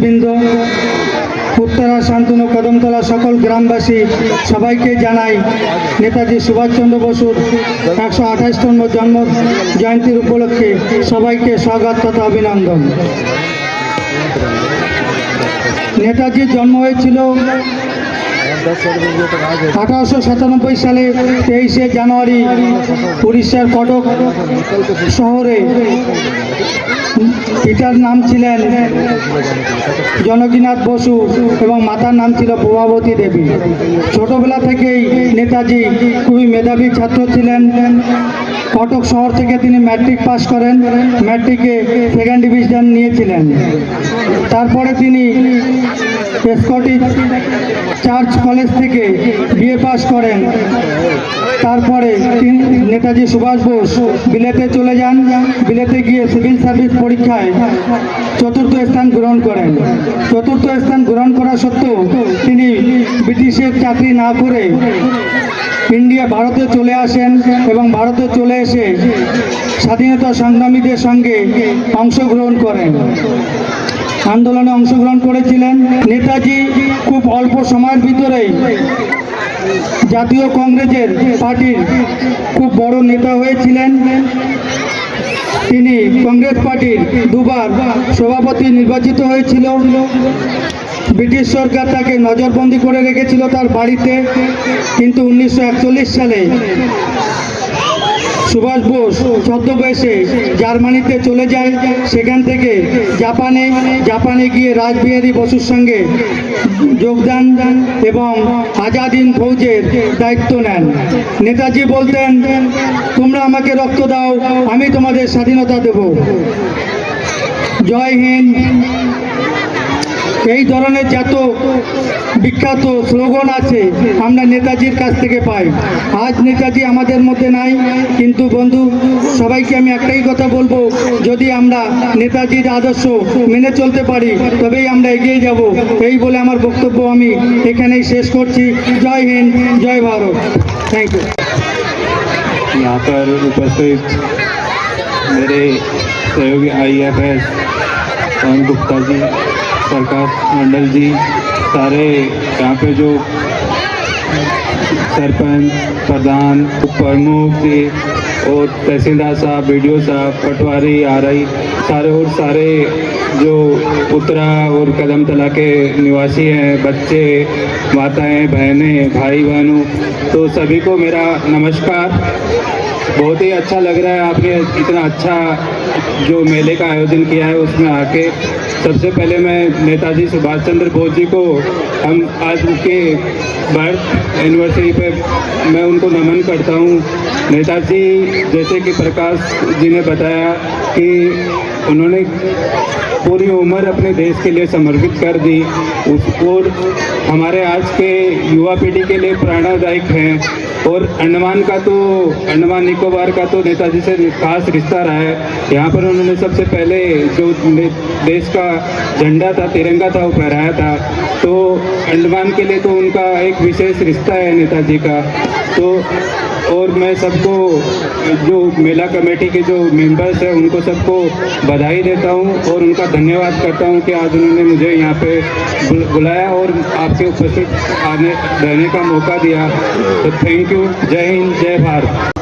নেতৃবৃন্দ, উত্তরা, শান্তনু, কদমতলা সকল গ্রামবাসী সবাইকে জানাই নেতাজি সুভাষচন্দ্র বসুর 128তম জন্ম জয়ন্তীর উপলক্ষে সবাইকে স্বাগত তথা অভিনন্দন। নেতাজির জন্ম হয়েছিল 1897 সালে 23শে জানুয়ারি উড়িষ্যার কটক শহরে। পিতার নাম ছিলেন জনকীনাথ বসু এবং মাতার নাম ছিল প্রভাবতী দেবী। ছোটবেলা থেকেই নেতাজি খুবই মেধাবী ছাত্র ছিলেন। কটক শহর থেকে তিনি ম্যাট্রিক পাস করেন, ম্যাট্রিকে সেকেন্ড ডিভিশন নিয়েছিলেন। তারপরে তিনি স্কটিশ চার্চ কলেজ থেকে বিএ পাস করেন। তারপরে নেতাজি সুভাষ বোস বিলেতে চলে যান। বিলেতে গিয়ে সিভিল সার্ভিস পরীক্ষায় 4র্থ স্থান গ্রহণ করেন। 4র্থ স্থান গ্রহণ করা সত্ত্বেও তিনি ব্রিটিশের চাকরি না করে ভারতে চলে আসেন এবং ভারতে চলে এসে স্বাধীনতা সংগ্রামীদের সঙ্গে অংশগ্রহণ করেন, আন্দোলনে অংশগ্রহণ করেছিলেন। নেতাজি খুব অল্প সময়ের ভিতরেই জাতীয় কংগ্রেসের পার্টির খুব বড় নেতা হয়েছিলেন। তিনি কংগ্রেস পার্টির 2বার সভাপতি নির্বাচিত হয়েছিল। ব্রিটিশ সরকার তাকে নজরবন্দি করে রেখেছিল তার বাড়িতে, কিন্তু 1941 সালে সুভাষ বোস ছদ্মবেশে জার্মানিতে চলে যায়। সেখান থেকে জাপানে গিয়ে রাসবিহারী বসুর সঙ্গে যোগদান এবং আজাদ হিন্দ ফৌজের দায়িত্ব নেন। নেতাজি বলতেন, তোমরা আমাকে রক্ত দাও, আমি তোমাদের স্বাধীনতা দেব। জয় হিন্দ, এই ধরনের যত বিখ্যাত স্লোগান আছে আমরা নেতাজির কাছ থেকে পাই। আজ নেতাজি আমাদের মধ্যে নাই, কিন্তু বন্ধু সবাইকে আমি একটাই কথা বলবো, যদি আমরা নেতাজির আদর্শ মেনে চলতে পারি তবেই আমরা এগিয়ে যাব। এই বলে আমার বক্তব্য আমি এখানেই শেষ করছি। জয় হিন্দ, জয় ভারত। Thank you. यहाँ पर उपस्थित मेरे सहयोगी IAFS पवन गुप्ता जी, प्रकाश मंडल जी, सारे यहाँ पे जो सरपंच, प्रधान, प्रमुख जी और तहसीलदार साहब, BDO साहब, पटवारी, RI, सारे जो उत्तरा और कदमतला के निवासी हैं, बच्चे, माताएं, बहनें, भाई बहनों, तो सभी को मेरा नमस्कार। बहुत ही अच्छा लग रहा है आपने इतना अच्छा जो मेले का आयोजन किया है उसमें आके। सबसे पहले मैं नेताजी सुभाष चंद्र बोस जी को हम आज उनके बर्थ एनिवर्सरी पे मैं उनको नमन करता हूँ। नेताजी जैसे कि प्रकाश जी ने बताया कि उन्होंने पूरी उम्र अपने देश के लिए समर्पित कर दी और हमारे आज के युवा पीढ़ी के लिए प्रेरणादायक हैं। और अंडमान निकोबार का तो नेताजी से खास रिश्ता रहा है। यहाँ पर उन्होंने सबसे पहले जो देश का झंडा था, तिरंगा था, वो फहराया था। तो अंडमान के लिए तो उनका एक विशेष रिश्ता है नेताजी का। तो और मैं सबको जो मेला कमेटी के जो मेंबर्स हैं उनको सबको बधाई देता हूं और उनका धन्यवाद करता हूं कि आज उन्होंने मुझे यहाँ पे बुलाया और आपके उपस्थित रहने का मौका दिया। तो थैंक यू। जय हिंद, जय भारत।